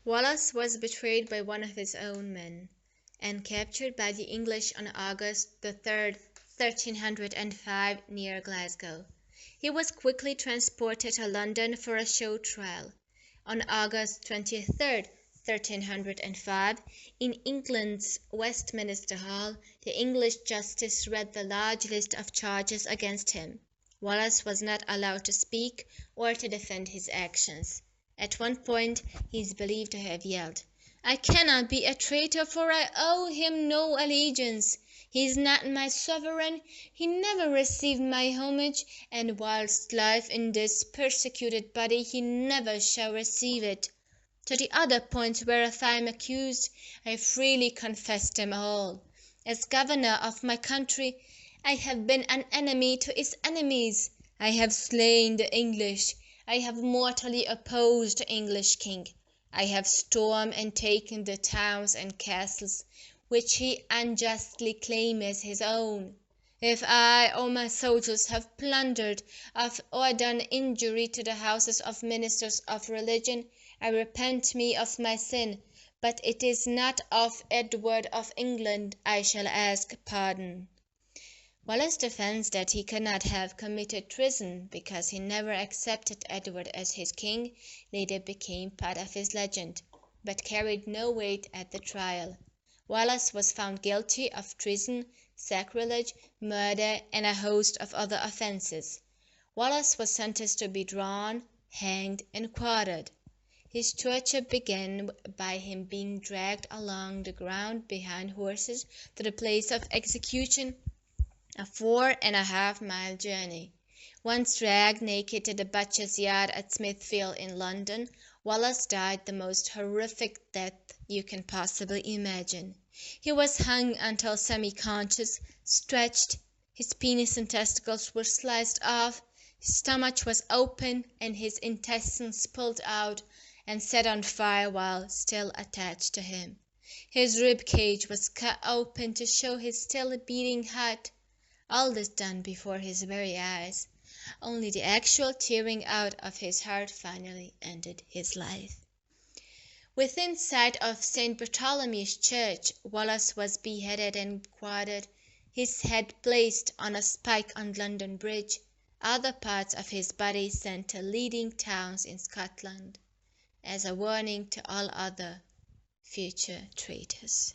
Wallace was betrayed by one of his own men, and captured by the English on August the 3rd, 1305, near Glasgow. He was quickly transported to London for a show trial. On August 23rd, 1305, in England's Westminster Hall, the English justice read the large list of charges against him. Wallace was not allowed to speak or to defend his actions. At one point he is believed to have yelled, "I cannot be a traitor, for I owe him no allegiance. He is not my sovereign, he never received my homage, and whilst life in this persecuted body he never shall receive it. To the other points whereof I am accused, I freely confess them all. As governor of my country, I have been an enemy to its enemies. I have slain the English. I have mortally opposed the English king. I have stormed and taken the towns and castles which he unjustly claims as his own. If I or my soldiers have plundered or done injury to the houses of ministers of religion, I repent me of my sin, but it is not of Edward of England I shall ask pardon." Wallace defends that he could not have committed treason because he never accepted Edward as his king, later became part of his legend, but carried no weight at the trial. Wallace was found guilty of treason, sacrilege, murder, and a host of other offences. Wallace was sentenced to be drawn, hanged, and quartered. His torture began by him being dragged along the ground behind horses to the place of execution, a 4.5-mile journey. Once dragged naked to the butcher's yard at Smithfield in London, Wallace died the most horrific death you can possibly imagine. He was hung until semi-conscious, stretched, his penis and testicles were sliced off, his stomach was open, and his intestines pulled out and set on fire while still attached to him. His rib cage was cut open to show his still beating heart. All this done before his very eyes. Only the actual tearing out of his heart finally ended his life. Within sight of St. Bartholomew's Church, Wallace was beheaded and quartered, his head placed on a spike on London Bridge, other parts of his body sent to leading towns in Scotland, as a warning to all other future traitors.